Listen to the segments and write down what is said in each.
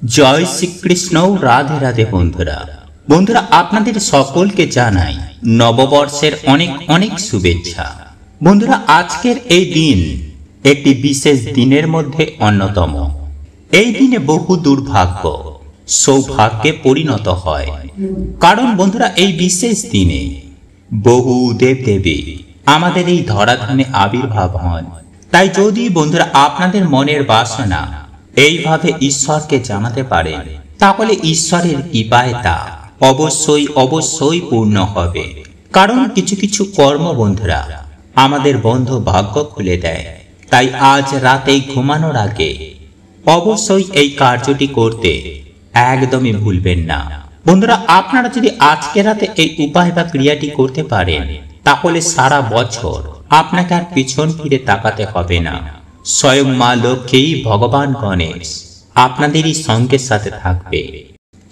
জয় শ্রীকৃষ্ণ। রাধে রাধে বন্ধুরা। বন্ধুরা আপনাদের সকলকে জানাই নববর্ষের অনেক অনেক শুভেচ্ছা। বন্ধুরা আজকের এই দিন একটি বিশেষ দিনের মধ্যে অন্যতম। এই দিনে বহু দুর্ভাগ্য সৌভাগ্যে পরিণত হয়, কারণ বন্ধুরা এই বিশেষ দিনে বহু দেবদেবী আমাদের এই ধরাধামে আবির্ভাব হন। তাই যদি বন্ধুরা আপনাদের মনের বাসনা এইভাবে ঈশ্বরকে জানাতে পারে, তাহলে ঈশ্বরের কৃপায় তা অবশ্যই অবশ্যই পূর্ণ হবে। কারণ কিছু কিছু কর্ম বন্ধুরা আমাদের বন্ধ ভাগ্য খুলে দেয়। তাই আজ রাতে ঘুমানোর আগে অবশ্যই এই কার্যটি করতে একদমই ভুলবেন না। বন্ধুরা আপনারা যদি আজকে রাতে এই উপায় বা ক্রিয়াটি করতে পারেন, তাহলে সারা বছর আপনাকে আর পিছন ফিরে তাকাতে হবে না। স্বয়ং মা লক্ষ্মী ভগবান গণেশ আপনাদেরই সঙ্গের সাথে থাকবে।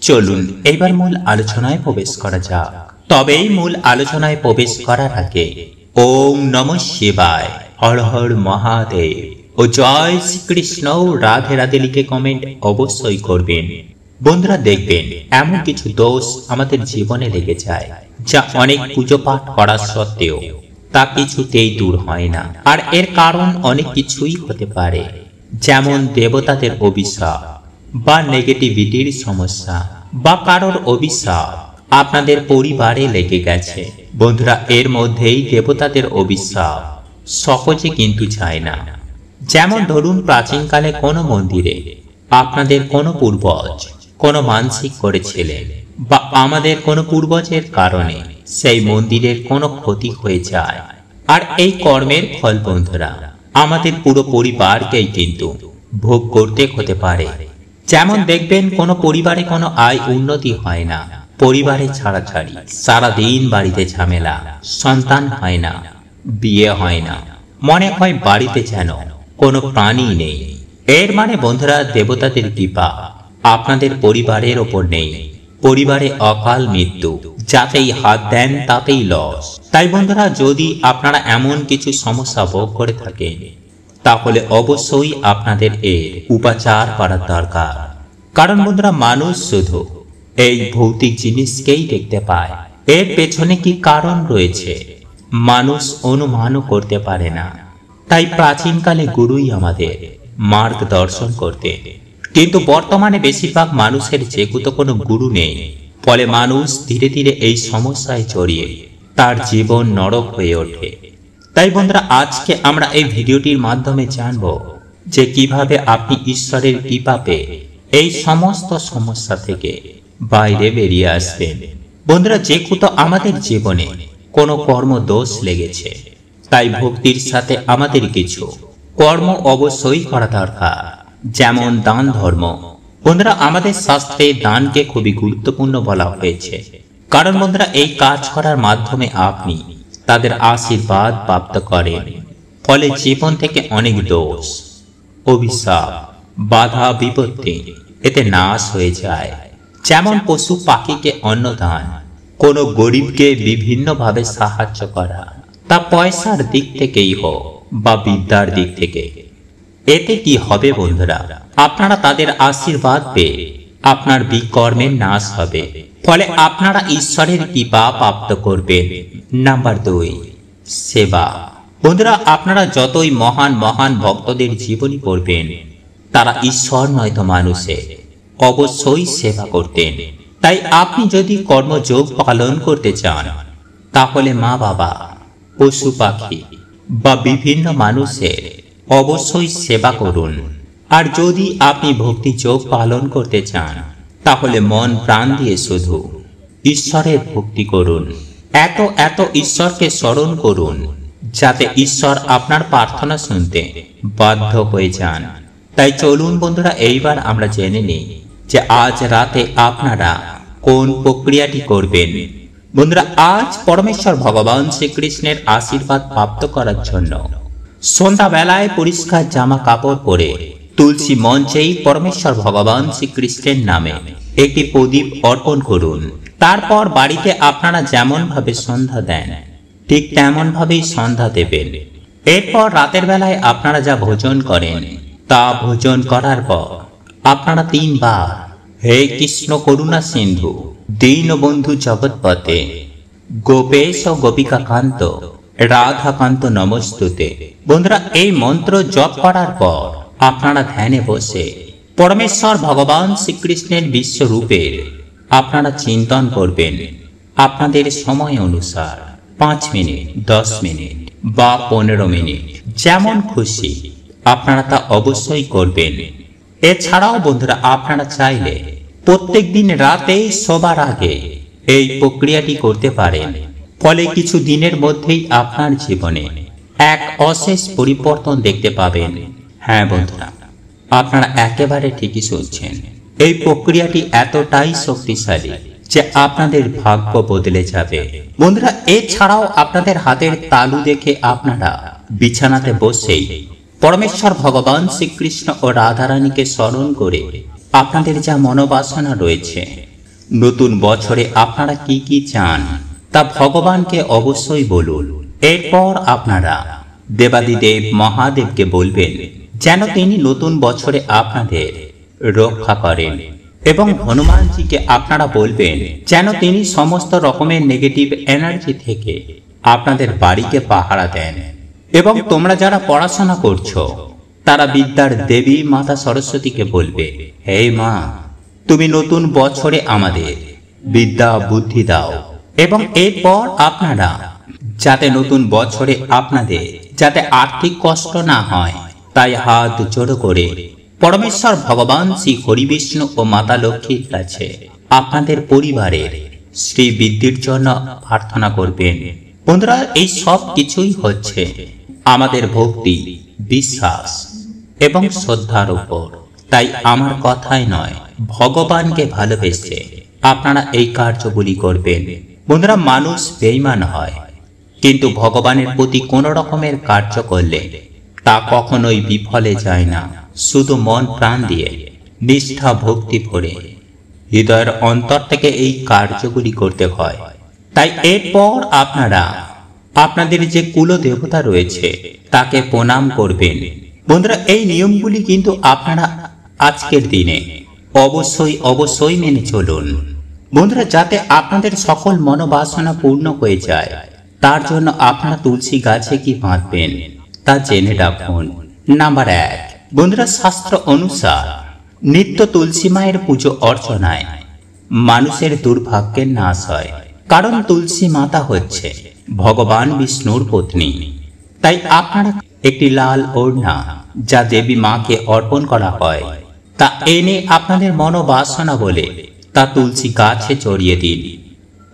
চলুন এবার মূল আলোচনায় প্রবেশ করা যাক। তবে এই মূল আলোচনায় প্রবেশ করার আগে ওম নমঃ শিবায়, হর হর মহাদেব ও জয় শ্রীকৃষ্ণ রাধে রাধে লিখে কমেন্ট অবশ্যই করবেন। বন্ধুরা দেখবেন এমন কিছু দোষ আমাদের জীবনে লেগে যায়, যা অনেক পুজো পাঠ করা সত্ত্বেও তা কিছুতেই দূর হয় না। আর এর কারণ অনেক কিছুই হতে পারে, যেমন দেবতাদের অভিশাপ বা নেগেটিভিটির সমস্যা, বা কারোর অভিশাপ আপনাদের পরিবারে লেগে গেছে। বন্ধুরা এর মধ্যেই দেবতাদের অভিশাপ সহজে কিন্তু যায় না। যেমন ধরুন প্রাচীনকালে কোনো মন্দিরে আপনাদের কোনো পূর্বজ কোনো মানসিক করেছিলেন, বা আমাদের কোনো পূর্বজের কারণে সেই মন্দিরের কোনো ক্ষতি হয়ে যায়। আর এই কর্মের ফল বন্ধুরা আমাদের পুরো পরিবারকেই কিন্তু ভোগ করতে হতে পারে। যেমন দেখবেন কোনো পরিবারে কোনো আয় উন্নতি হয় না, পরিবারে ছাড়াছাড়ি, সারাদিন বাড়িতে ঝামেলা, সন্তান হয় না, বিয়ে হয় না, মনে হয় বাড়িতে যেন কোনো প্রাণী নেই। এর মানে বন্ধুরা দেবতাদের কৃপা আপনাদের পরিবারের ওপর নেই। পরিবারে অকাল মৃত্যু, যাতেই হাত দেন তাতেই লস। তাই বন্ধুরা যদি আপনারা এমন কিছু সমস্যা ভোগ করে থাকেন, তাহলে অবশ্যই আপনাদের এর উপাচার করার দরকার। কারণ বন্ধুরা মানুষ শুধু এই ভৌতিক জিনিসকেই দেখতে পায়, এর পেছনে কি কারণ রয়েছে মানুষ অনুমানও করতে পারে না। তাই প্রাচীনকালে গুরুই আমাদের মার্গদর্শন করতে, কিন্তু বর্তমানে বেশিরভাগ মানুষের যেহেতু কোনো গুরু নেই, ফলে মানুষ ধীরে ধীরে এই সমস্যায় জড়িয়ে তার জীবন নরক হয়ে ওঠে। তাই বন্ধুরা আজকে আমরা এই ভিডিওটির মাধ্যমে জানব যে কিভাবে আপনি ঈশ্বরের কৃপা পেয়ে এই সমস্ত সমস্যা থেকে বাইরে বেরিয়ে আসবেন। বন্ধুরা যেহেতু আমাদের জীবনে কোনো কর্ম দোষ লেগেছে, তাই ভক্তির সাথে আমাদের কিছু কর্ম অবশ্যই করা দরকার, যেমন দান ধর্ম। বন্ধুরা আমাদের শাস্ত্রে দানকে খুবই গুরুত্বপূর্ণ বলা হয়েছে, কারণ বন্ধুরা এই কাজ করার মাধ্যমে আপনি তাদের আশীর্বাদ প্রাপ্ত করেন। ফলে জীবন থেকে অনেক দোষ, অভিশাপ, বাধা বিপত্তি এতে নাশ হয়ে যায়। যেমন পশু পাখিকে অন্নদান, কোনো গরিবকে বিভিন্নভাবে সাহায্য করা, তা পয়সার দিক থেকেই হোক বা বিদ্যার দিক থেকে। এতে কি হবে বন্ধুরা, আপনারা তাদের আশীর্বাদ পেয়ে আপনার বিকর্মের নাশ হবে। ফলে আপনারা ঈশ্বরের কৃপা প্রাপ্ত করবেন। নাম্বার 2, সেবা। বন্ধুরা আপনারা যতই মহান মহান ভক্তদের জীবনী পড়বেন, তারা ঈশ্বর নয়তো মানুষের অবশ্যই সেবা করতেন। তাই আপনি যদি কর্মযোগ পালন করতে চান, তাহলে মা বাবা, পশু পাখি বা বিভিন্ন মানুষের অবশ্যই সেবা করুন। আর যদি আপনি ভক্তি যোগ পালন করতে চান, তাহলে মন প্রাণ দিয়ে শুধু ঈশ্বরের ভক্তি করুন। এত ঈশ্বরকে স্মরণ করুন, যাতে ঈশ্বর আপনার প্রার্থনা শুনতে বাধ্য হয়ে যান। তাই চলুন বন্ধুরা এইবার আমরা জেনে নিই যে আজ রাতে আপনারা কোন প্রক্রিয়াটি করবেন। বন্ধুরা আজ পরমেশ্বর ভগবান শ্রীকৃষ্ণের আশীর্বাদ প্রাপ্ত করার জন্য সন্ধ্যাবেলায় পরিষ্কার জামা কাপড় পরে তুলসী মঞ্চেই পরমেশ্বর ভগবান শ্রীকৃষ্ণের নামে একটি প্রদীপ অর্পণ করুন। তারপর বাড়িতে আপনারা যেমন ভাবে সন্ধ্যা দেন, ঠিক তেমন ভাবেই সন্ধ্যা দেবেন। এরপর রাতের বেলায় আপনারা যা ভোজন করেন, তা ভোজন করার পর আপনারা 3 বার হে কৃষ্ণ করুণা সিন্ধু দীনবন্ধু জগৎপতে গোপেশ ও গোপিকা কান্ত রাধাকান্ত নমস্তুতে। বন্ধুরা, এই মন্ত্র জপ করার পর আপনারা ধ্যানে বসে পরমেশ্বর ভগবান শ্রীকৃষ্ণের বিশ্বরূপের আপনারা চিন্তন করবেন। আপনাদের সময় অনুসার 5 মিনিট, 10 মিনিট বা 15 মিনিট, যেমন খুশি আপনারা তা অবশ্যই করবেন। এছাড়াও বন্ধুরা, আপনারা চাইলে প্রত্যেক দিন রাতে শোবার আগে এই প্রক্রিয়াটি করতে পারেন। ফলে কিছু দিনের মধ্যেই আপনার জীবনে এক অশেষ পরিবর্তন দেখতে পাবেন। হ্যাঁ বন্ধুরা, আপনারা একেবারে ঠিকই শুনছেন। এই প্রক্রিয়াটি এতটাই শক্তিশালী যে আপনাদের ভাগ্য বদলে যাবে। বন্ধুরা, এছাড়াও আপনাদের হাতের তালু দেখে আপনারা বিছানাতে বসেই পরমেশ্বর ভগবান শ্রীকৃষ্ণ ও রাধারানীকে স্মরণ করে আপনাদের যা মনোবাসনা রয়েছে, নতুন বছরে আপনারা কি কি চান তা ভগবানকে অবশ্যই বলুন। এরপর আপনারা দেবাদিদেব মহাদেবকে বলবেন যেন তিনি নতুন বছরে আপনাদের রক্ষা করেন, এবং হনুমানজিকে আপনারা বলবেন যেন তিনি সমস্ত রকমের নেগেটিভ এনার্জি থেকে আপনাদের বাড়িকে পাহারা দেন। এবং তোমরা যারা পড়াশোনা করছো তারা বিদ্যার দেবী মাতা সরস্বতীকে বলবে, হে মা, তুমি নতুন বছরে আমাদের বিদ্যা বুদ্ধি দাও। এবং এরপর আপনারা যাতে নতুন বছরে আপনাদের যাতে আর্থিক কষ্ট না হয়, তাই হাত জোড়ো করে পরমেশ্বর ভগবান শ্রী হরি বিষ্ণু ও মাতা লক্ষ্মীর কাছে আপনাদের পরিবারের শ্রী বৃদ্ধির জন্য প্রার্থনা করবেন। বন্ধুরা, এই সব কিছুই হচ্ছে আমাদের ভক্তি, বিশ্বাস এবং শ্রদ্ধার উপর। তাই আমার কথাই নয়, ভগবানকে ভালোবেসে আপনারা এই কার্যগুলি করবেন। বন্ধুরা, মানুষ বেঈমান হয়, কিন্তু ভগবানের প্রতি কোন রকমের কার্য করলে তা কখনোই বিফলে যায় না। শুধু মন প্রাণ দিয়ে নিষ্ঠা ভক্তি ভরে হৃদয়ের অন্তর থেকে এই কার্যগুলি করতে হয়। তাই এরপর আপনারা আপনাদের যে কুল দেবতা রয়েছে তাকে প্রণাম করবেন। বন্ধুরা, এই নিয়মগুলি কিন্তু আপনারা আজকের দিনে অবশ্যই মেনে চলুন। বন্ধুরা, যাতে আপনাদের সকল মনোবাসনা পূর্ণ হয়ে যায়, তার জন্য আপনারা তুলসী গাছে কি বাঁধবেন তা জেনে রাখুন। নাম্বার 1, বন্ধুরা, শাস্ত্র অনুসার নিত্য তুলসী মায়ের পুজো অর্চনায় মানুষের দুর্ভাগ্যের নাশ হয়। কারণ তুলসী মাতা হচ্ছে ভগবান বিষ্ণুর পত্নী। তাই আপনারা একটি লাল ওড়না যা দেবী মাকে অর্পণ করা হয় তা এনে আপনাদের মনোবাসনা বলে তা তুলসী গাছে চড়িয়ে দিন।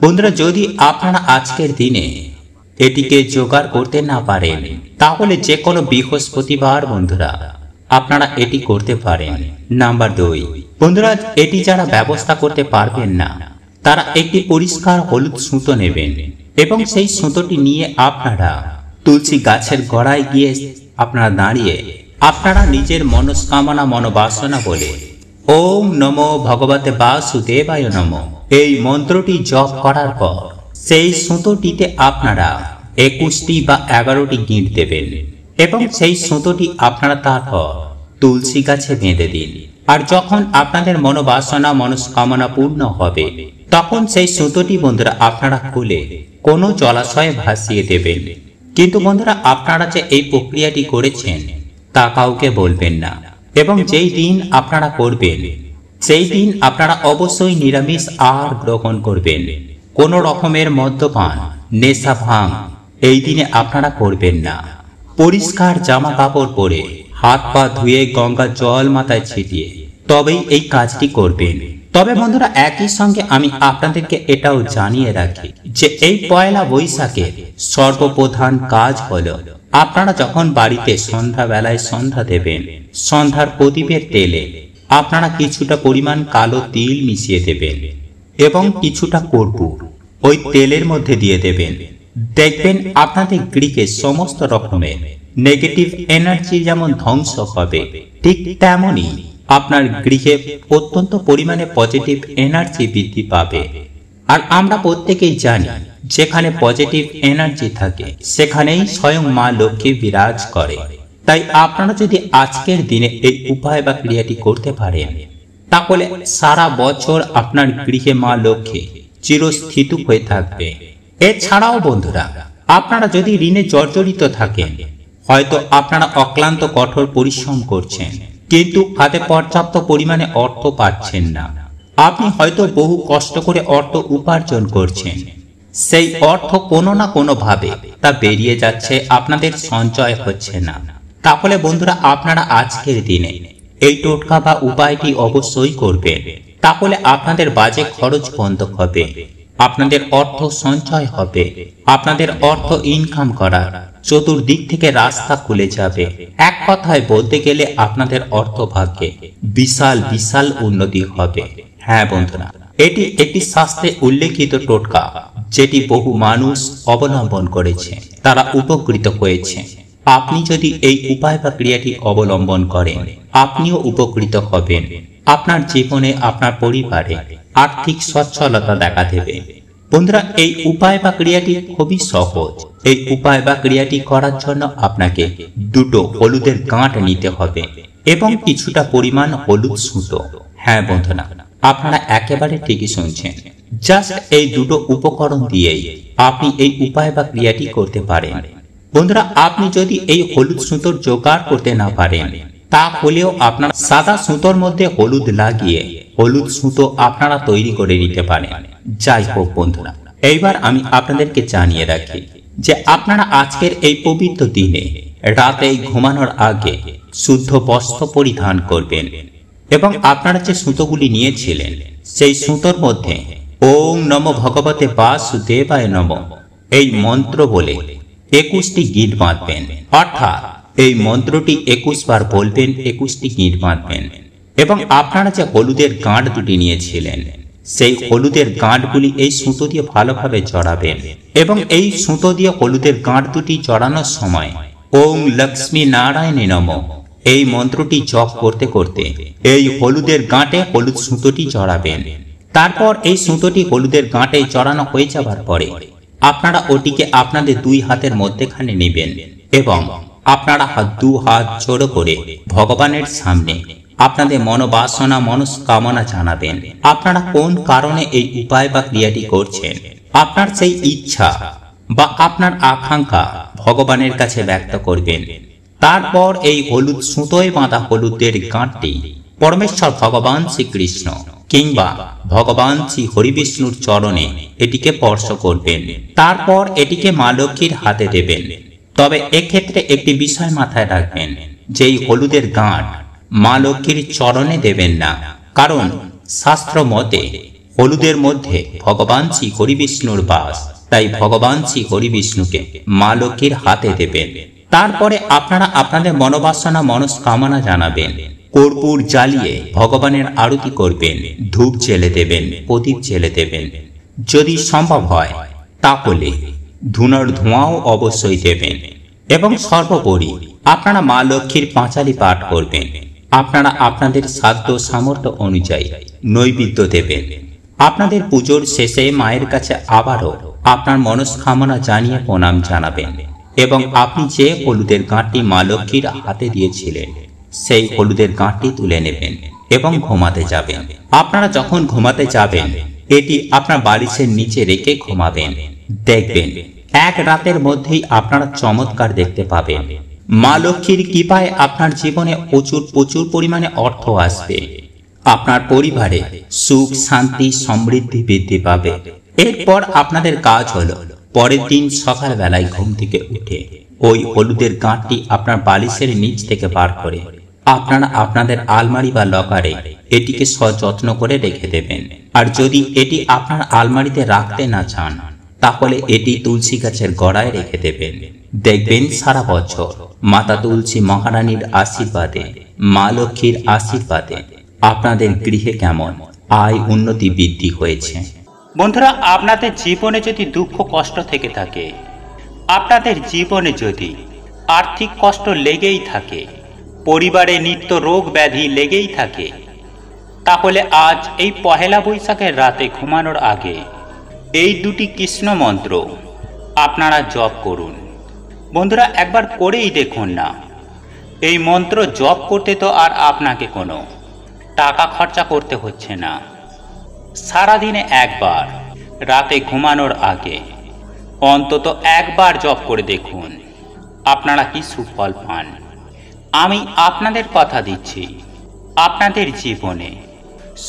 বন্ধুরা, যদি আপনারা আজকের দিনে এটিকে জোগাড় করতে না পারেন, তাহলে যে কোনো বৃহস্পতিবার বন্ধুরা আপনারা এটি করতে পারেন। নাম্বার 2, বন্ধুরা, এটি যারা ব্যবস্থা করতে পারবেন না তারা একটি পরিষ্কার হলুদ সুতো নেবেন এবং সেই সুতোটি নিয়ে আপনারা তুলসী গাছের গোড়ায় গিয়ে আপনারা দাঁড়িয়ে আপনারা নিজের মনস্কামনা মনোবাসনা বলে ওম নমো ভগবতে বাসুদেবায় নমঃ এই মন্ত্রটি জপ করার পর সেই সুতোটিতে আপনারা 21টি বা 11টি গিঁট দেবেন এবং সেই সুতোটি আপনারা তারপর তুলসী গাছে বেঁধে দিন। আর যখন আপনাদের মনোবাসনা মনস্কামনা পূর্ণ হবে, তখন সেই সুতোটি বন্ধুরা আপনারা খুলে কোনো জলাশয়ে ভাসিয়ে দেবেন। কিন্তু বন্ধুরা, আপনারা যে এই প্রক্রিয়াটি করেছেন তা কাউকে বলবেন না। এবং যেই দিন আপনারা করবেন সেই দিন আপনারা অবশ্যই নিরামিষ আহার গ্রহণ করবেন। কোনো রকমের মদ্যপান, নেশা, ভাঙ এই দিনে আপনারা করবেন না। পরিষ্কার জামা কাপড় পরে হাত পা ধুয়ে গঙ্গা জল মাথায় ছিটিয়ে তবেই এই কাজটি করবেন। তবে বন্ধুরা, একই সঙ্গে আমি আপনাদেরকে এটাও জানিয়ে রাখি যে এই পয়লা বৈশাখের সর্বপ্রধান কাজ হলো আপনারা যখন বাড়িতে সন্ধ্যা বেলায় সন্ধ্যা দেবেন, সন্ধ্যার প্রদীপের তেলে আপনারা কিছুটা পরিমাণ কালো তিল মিশিয়ে দেবেন এবং কিছুটা কর্পূর ওই তেলের মধ্যে দিয়ে দেবেন। দেখবেন আপনাদের গৃহে সমস্ত রকমের নেগেটিভ এনার্জি যেমন ধ্বংস হবে, ঠিক তেমনই আপনার গৃহে অত্যন্ত পরিমাণে পজিটিভ এনার্জি বৃদ্ধি পাবে। আর আমরা প্রত্যেকেই জানি যেখানে পজিটিভ এনার্জি থাকে সেখানেই স্বয়ং মা লক্ষ্মী বিরাজ করে। তাই আপনারা যদি আজকের দিনে এই উপায় বা ক্রিয়াটি করতে পারেন, তাহলে সারা বছর আপনার গৃহে মা লক্ষ্মী চিরস্থিত হয়ে থাকবে। এছাড়াও বন্ধুরা, আপনারা যদি ঋণে জর্জরিত থাকেন, হয়তো আপনারা অক্লান্ত কঠোর পরিশ্রম করছেন কিন্তু হাতে পর্যাপ্ত পরিমাণে অর্থ পাচ্ছেন না। আপনি হয়তো বহু কষ্ট করে অর্থ উপার্জন করছেন, সেই অর্থ কোনো না কোনো ভাবে তা বেরিয়ে যাচ্ছে, আপনাদের সঞ্চয় হচ্ছে না। তাহলে বন্ধুরা, আপনারা আজকের দিনে এই টোটকা বা উপায়টি অবশ্যই করবেন। তাহলে আপনাদের বাজে খরচ বন্ধ হবে, আপনাদের অর্থ সঞ্চয় হবে, আপনাদের অর্থ ইনকাম করার চতুর্দিক থেকে রাস্তা খুলে যাবে। এক কথায় বলতে গেলে আপনাদের অর্থ ভাগ্যে বিশাল বিশাল উন্নতি হবে। হ্যাঁ বন্ধুরা, এটি একটি শাস্ত্রে উল্লেখিত টোটকা, যেটি বহু মানুষ অবলম্বন করেছে, তারা উপকৃত হয়েছে। আপনি যদি এই উপায় বা ক্রিয়াটি অবলম্বন করেন, আপনিও উপকৃত হবেন। আপনার জীবনে, আপনার পরিবারে আর্থিক সচ্ছলতা দেখা দেবে। বন্ধুরা, এই উপায় বা ক্রিয়াটি খুবই সহজ। এই উপায় বা ক্রিয়াটি করার জন্য আপনাকে দুটো হলুদের গাঁট নিতে হবে এবং কিছুটা পরিমাণ হলুদ সুতো। হ্যাঁ বন্ধুরা, আপনারা একেবারে ঠিকই শুনছেন। জাস্ট এই দুটো উপকরণ দিয়েই আপনি এই উপায় বা ক্রিয়াটি করতে পারেন। বন্ধুরা, আপনি যদি এই হলুদ সুতোর জোগাড় করতে না পারেন, তাহলেও আপনারা সাদা সুতোর মধ্যে হলুদ লাগিয়ে হলুদ সুতো আপনারা তৈরি করে নিতে পারেন। যাই হোক বন্ধুরা, এইবার আমি আপনাদেরকে জানিয়ে রাখি যে আপনারা আজকের এই পবিত্র দিনে রাতে ঘুমানোর আগে শুদ্ধ বস্ত্র পরিধান করবেন এবং আপনারা যে সুতোগুলি নিয়েছিলেন সেই সুতোর মধ্যে ওম নমো ভগবতে বাসুদেবায় নমঃ এই মন্ত্র বলে 21টি গিঁট বাঁধবেন। অর্থাৎ এই মন্ত্রটি 21 বার বলবেন, 21টি গিঁট বাঁধবেন এবং আপনারা যে হলুদের গাঁট দুটি নিয়েছিলেন সেই হলুদের গাঁটগুলি এই সুতো দিয়ে ভালোভাবে জড়াবেন এবং এই সুতো দিয়ে হলুদের গাঁট দুটি জড়ানোর সময় ওম লক্ষ্মী নারায়ণে নমঃ এই মন্ত্রটি জপ করতে করতে এই হলুদের গাঁটে হলুদ সুতোটি জড়াবেন। তারপর এই সুতোটি হলুদের গাঁটে জড়ানো হয়ে যাবার পরে আপনারা ওটিকে আপনাদের দুই হাতের মধ্যেখানে নেবেন এবং আপনারা দু হাত জোড়ো করে ভগবানের সামনে আপনাদের মনোবাসনা মনস্কামনা জানাবেন। আপনারা কোন কারণে এই উপায় বা ক্রিয়াটি করছেন, আপনার সেই ইচ্ছা বা আপনার আকাঙ্ক্ষা ভগবানের কাছে ব্যক্ত করবেন। তারপর এই হলুদ সুতোয় বাঁধা হলুদের গাঁটটি পরমেশ্বর ভগবান শ্রীকৃষ্ণ কিংবা ভগবান শ্রী হরিবিষ্ণুর চরণে এটিকে স্পর্শ করবেন। তারপর এটিকে মা লক্ষ্মীর হাতে দেবেন। তবে এক্ষেত্রে একটি বিষয় মাথায় রাখবেন, যেই হলুদের গাঁট মা লক্ষ্মীর চরণে দেবেন না, কারণ শাস্ত্র মতে হলুদের মধ্যে ভগবান শ্রী হরিবিষ্ণুর বাস, তাই ভগবান শ্রী হরিবিষ্ণুকে মা লক্ষ্মীর হাতে দেবেন। তারপরে আপনারা আপনাদের মনোবাসনা মনস্কামনা জানাবেন, কর্পূর জ্বালিয়ে ভগবানের আরতি করবেন, ধূপ জেলে দেবেন, প্রদীপ জেলে দেবেন। যদি সম্ভব হয় তাহলে ধুনোর ধোঁয়াও অবশ্যই দেবেন এবং সর্বোপরি আপনারা মা লক্ষ্মীর পাঁচালি পাঠ করবেন। আপনারা আপনাদের সাধ্য সামর্থ্য অনুযায়ী নৈবেদ্য দেবেন। আপনাদের পুজোর শেষে মায়ের কাছে আবারও আপনার মনস্কামনা জানিয়ে প্রণাম জানাবেন এবং আপনি যে হলুদের গাঁটটি মা লক্ষ্মীর হাতে দিয়েছিলেন সেই হলুদের গাঁটটি তুলে নেবেন এবং ঘুমাতে যাবেন। আপনারা যখন ঘুমাতে যাবেন এটি আপনার বালিশের নিচে রেখে ঘুমাবেন। দেখবেন এক রাতের মধ্যেই আপনারা চমৎকার দেখতে পাবেন। মা লক্ষ্মীর কৃপায় আপনার জীবনে প্রচুর পরিমাণে অর্থ আসবে। আপনার পরিবারে সুখ শান্তি সমৃদ্ধি বৃদ্ধি পাবে। এরপর আপনাদের কাজ হলো পরের দিন সকালবেলায় ঘুম থেকে উঠে ওই হলুদের গাঁটটি আপনার বালিশের নিচ থেকে বার করে আপনারা আপনাদের আলমারি বা লকারে এটিকে সযত্ন করে রেখে দেবেন। আর যদি এটি আপনার আলমারিতে রাখতে না চান তাহলে এটি তুলসী গাছের গোড়ায় রেখে দেবেন। দেখবেন সারা বছর মাতা তুলসী মহারানীর আশীর্বাদে, মা লক্ষ্মীর আশীর্বাদে আপনাদের গৃহে কেমন আয় উন্নতি বৃদ্ধি হয়েছে। বন্ধুরা, আপনাদের জীবনে যদি দুঃখ কষ্ট থেকে থাকে, আপনাদের জীবনে যদি আর্থিক কষ্ট লেগেই থাকে, পরিবারে নিত্য রোগ ব্যাধি লেগেই থাকে, তাহলে আজ এই পহেলা বৈশাখের রাতে ঘুমানোর আগে এই দুটি কৃষ্ণ মন্ত্র আপনারা জপ করুন। বন্ধুরা, একবার করেই দেখুন না, এই মন্ত্র জপ করতে তো আর আপনাকে কোনো টাকা খরচা করতে হচ্ছে না। সারাদিনে একবার রাতে ঘুমানোর আগে অন্তত একবার জপ করে দেখুন, আপনারা কি সুফল পান। আমি আপনাদের কথা দিচ্ছি, আপনাদের জীবনে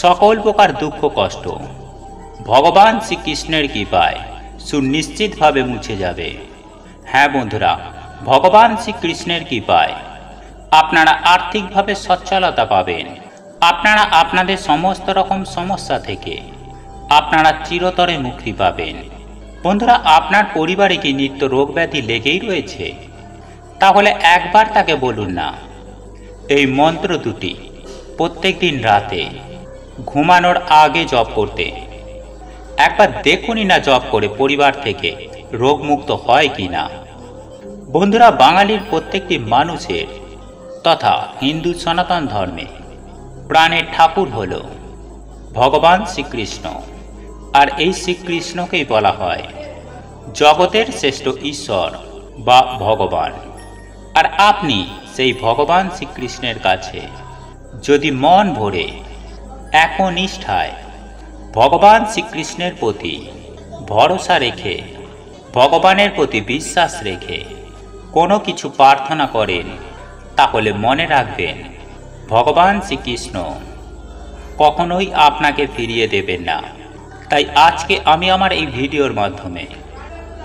সকল প্রকার দুঃখ কষ্ট ভগবান শ্রীকৃষ্ণের কৃপায় সুনিশ্চিতভাবে মুছে যাবে। হ্যাঁ বন্ধুরা, ভগবান শ্রীকৃষ্ণের কৃপায় আপনারা আর্থিকভাবে সচ্ছলতা পাবেন। আপনারা আপনাদের সমস্ত রকম সমস্যা থেকে আপনারা চিরতরে মুক্তি পাবেন। বন্ধুরা, আপনার পরিবারে কি নিত্য রোগ ব্যাধি লেগেই রয়েছে? তাহলে একবার তাকে বলুন না এই মন্ত্র দুটি প্রত্যেক দিন রাতে ঘুমানোর আগে জপ করতে। একবার দেখুনই না জপ করে পরিবার থেকে রোগমুক্ত হয় কি না। বন্ধুরা, বাঙালির প্রত্যেকটি মানুষের তথা হিন্দু সনাতন ধর্মে প্রাণের ঠাকুর হল ভগবান শ্রীকৃষ্ণ। আর এই শ্রীকৃষ্ণকেই বলা হয় জগতের শ্রেষ্ঠ ঈশ্বর বা ভগবান। আর আপনি সেই ভগবান শ্রীকৃষ্ণের কাছে যদি মন ভরে একনিষ্ঠায় ভগবান শ্রীকৃষ্ণের প্রতি ভরসা রেখে, ভগবানের প্রতি বিশ্বাস রেখে কোনো কিছু প্রার্থনা করেন, তাহলে মনে রাখবেন ভগবান শ্রীকৃষ্ণ কখনোই আপনাকে ফিরিয়ে দেবেন না। তাই আজকে আমি আমার এই ভিডিওর মাধ্যমে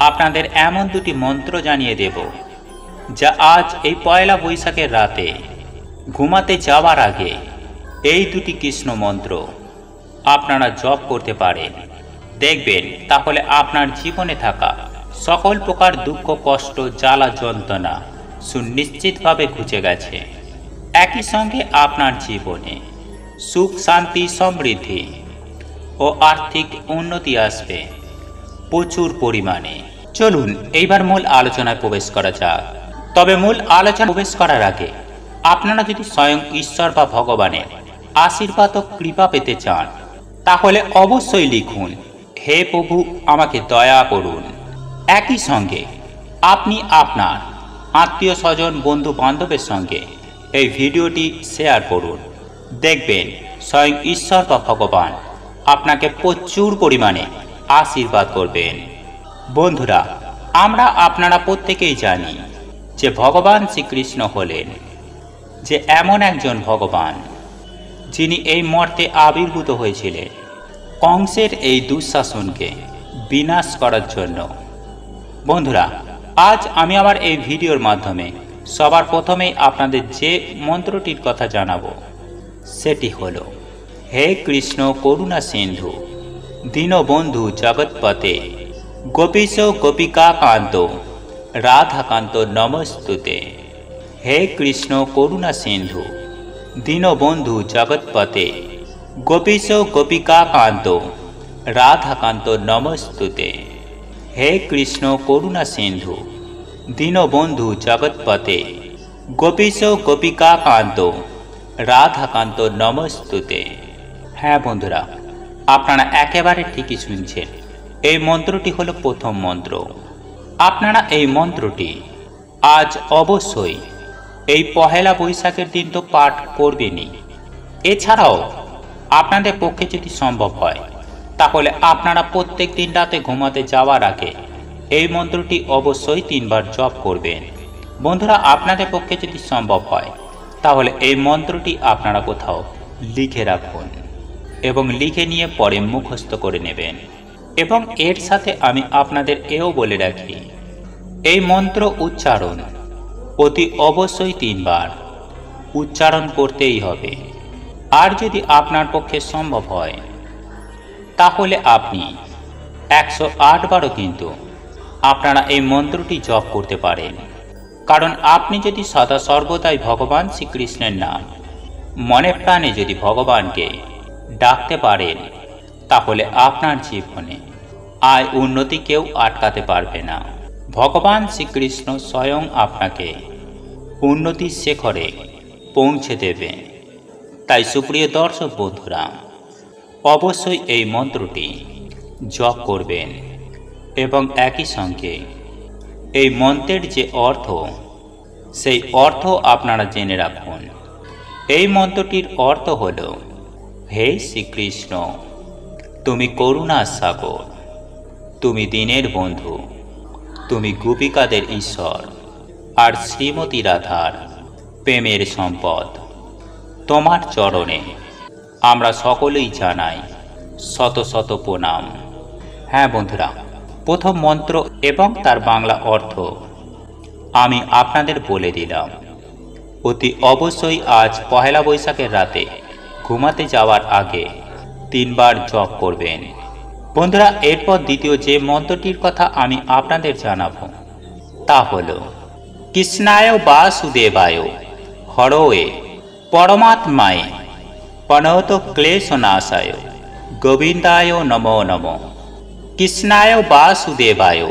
আপনাদের এমন দুটি মন্ত্র জানিয়ে দেব, যা আজ এই পয়লা বৈশাখের রাতে ঘুমাতে যাওয়ার আগে এই দুটি কৃষ্ণ মন্ত্র আপনারা জপ করতে পারেন। দেখবেন তাহলে আপনার জীবনে থাকা সকল প্রকার দুঃখ কষ্ট জ্বালা যন্ত্রণা সুনিশ্চিতভাবে ঘুচে গেছে। একই সঙ্গে আপনার জীবনে সুখ শান্তি সমৃদ্ধি ও আর্থিক উন্নতি আসবে প্রচুর পরিমাণে। চলুন এইবার মূল আলোচনায় প্রবেশ করা যাক। তবে মূল আলোচনা প্রবেশ করার আগে আপনারা যদি স্বয়ং ঈশ্বর বা ভগবানের আশীর্বাদ ও কৃপা পেতে চান, তাহলে অবশ্যই লিখুন, হে প্রভু আমাকে দয়া করুন। একই সঙ্গে আপনি আপনার আত্মীয় স্বজন বন্ধু বান্ধবের সঙ্গে এই ভিডিওটি শেয়ার করুন। দেখবেন স্বয়ং ঈশ্বর বা ভগবান আপনাকে প্রচুর পরিমাণে আশীর্বাদ করবেন। বন্ধুরা, আমরা আপনারা প্রত্যেকেই জানি যে ভগবান শ্রীকৃষ্ণ হলেন যে এমন একজন ভগবান যিনি এই মর্তে আবির্ভূত হয়েছিলেন কংসের এই দুঃশাসনকে বিনাশ করার জন্য। বন্ধুরা, আজ আমি আমার এই ভিডিওর মাধ্যমে সবার প্রথমেই আপনাদের যে মন্ত্রটির কথা জানাবো সেটি হলো, হে কৃষ্ণ করুণা সিন্ধু দীনবন্ধু জগৎপতে গোপীশ গোপিকা কান্ত রাধাকান্ত নমস্তুতে। হে কৃষ্ণ করুণা সিন্ধু দীনবন্ধু জগৎপতে গোপীশ গোপিকা কান্ত রাধাকান্ত নমস্তুতে। হে কৃষ্ণ করুণা সিন্ধু দীনবন্ধু জগৎপতে গোপীশ গোপিকা কান্ত রাধাকান্ত নমস্তুতে। হ্যাঁ বন্ধুরা, আপনারা একেবারে ঠিকই শুনছেন। এই মন্ত্রটি হলো প্রথম মন্ত্র। আপনারা এই মন্ত্রটি আজ অবশ্যই এই পহেলা বৈশাখের দিন তো পাঠ করবেনই। এছাড়াও আপনাদের পক্ষে যদি সম্ভব হয়, তাহলে আপনারা প্রত্যেক দিন রাতে ঘুমাতে যাওয়ার আগে এই মন্ত্রটি অবশ্যই 3 বার জপ করবেন। বন্ধুরা, আপনাদের পক্ষে যদি সম্ভব হয়, তাহলে এই মন্ত্রটি আপনারা কোথাও লিখে রাখুন এবং লিখে নিয়ে পরে মুখস্থ করে নেবেন। এবং এর সাথে আমি আপনাদের এও বলে রাখি, এই মন্ত্র উচ্চারণ অতি অবশ্যই 3 বার উচ্চারণ করতেই হবে। আর যদি আপনার পক্ষে সম্ভব হয়, তাহলে আপনি 108 বারও কিন্তু আপনারা এই মন্ত্রটি জপ করতে পারেন। কারণ আপনি যদি সদা সর্বদাই ভগবান শ্রীকৃষ্ণের নাম মনে প্রাণে যদি ভগবানকে ডাকতে পারেন, তাহলে আপনার জীবনে আয় উন্নতি কেউ আটকাতে পারবে না। ভগবান শ্রীকৃষ্ণ স্বয়ং আপনাকে উন্নতির শিখরে পৌঁছে দেবে। তাই সুপ্রিয় দর্শক বন্ধুরা, অবশ্যই এই মন্ত্রটি জপ করবেন এবং একই সঙ্গে এই মন্ত্রের যে অর্থ সেই অর্থ আপনারা জেনে রাখুন। এই মন্ত্রটির অর্থ হল, হে শ্রীকৃষ্ণ, তুমি করুণার সাগর, তুমি দীনের বন্ধু, তুমি গোপিকাদের ঈশ্বর আর শ্রীমতী রাধার প্রেমের সম্পদ। তোমার চরণে আমরা সকলেই জানাই শত শত প্রণাম। হ্যাঁ বন্ধুরা, প্রথম মন্ত্র এবং তার বাংলা অর্থ আমি আপনাদের বলে দিলাম। অতি অবশ্যই আজ পহেলা বৈশাখের রাতে ঘুমাতে যাওয়ার আগে 3 বার জপ করবেন। বন্ধুরা, এরপর দ্বিতীয় যে মন্ত্রটির কথা আমি আপনাদের জানাবো তা হল, কৃষ্ণায় বাসুদেবায় হরয়ে পরমাত্মায় প্রণত ক্লেশনাশায় গোবিন্দায় নমো নমঃ। কৃষ্ণায় বাসুদেবায়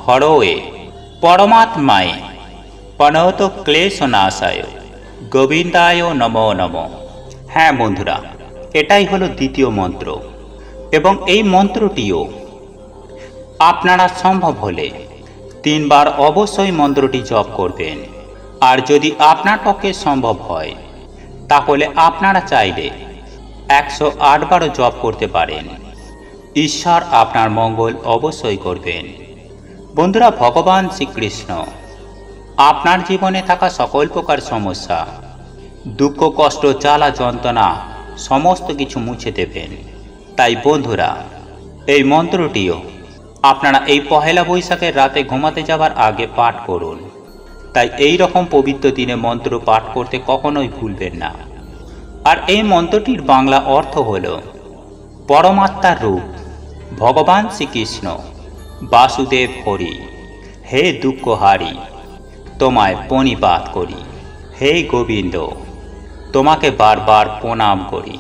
হরয়ে পরমাত্মায় প্রণত ক্লেশনাশায় গোবিন্দায় নমো নমঃ। হ্যাঁ বন্ধুরা, এটাই হলো দ্বিতীয় মন্ত্র এবং এই মন্ত্রটিও আপনারা সম্ভব হলে 3 বার অবশ্যই মন্ত্রটি জপ করবেন। আর যদি আপনার পক্ষে সম্ভব হয় তাহলে আপনারা চাইলে 108 বারও জপ করতে পারেন। ঈশ্বর আপনার মঙ্গল অবশ্যই করবেন। বন্ধুরা, ভগবান শ্রীকৃষ্ণ আপনার জীবনে থাকা সকল প্রকার সমস্যা, দুঃখ, কষ্ট, জ্বালা, যন্ত্রণা সমস্ত কিছু মুছে দেবেন। তাই বন্ধুরা, এই মন্ত্রটিও আপনারা এই পহেলা বৈশাখের রাতে ঘুমাতে যাবার আগে পাঠ করুন। তাই এই রকম পবিত্র দিনে মন্ত্র পাঠ করতে কখনোই ভুলবেন না। আর এই মন্ত্রটির বাংলা অর্থ হল, পরমাত্মার রূপ ভগবান শ্রীকৃষ্ণ বাসুদেব হরি, হে দুঃখহারি, তোমায় প্রণিপাত করি। হে গোবিন্দ, তোমাকে বারবার প্রণাম করি।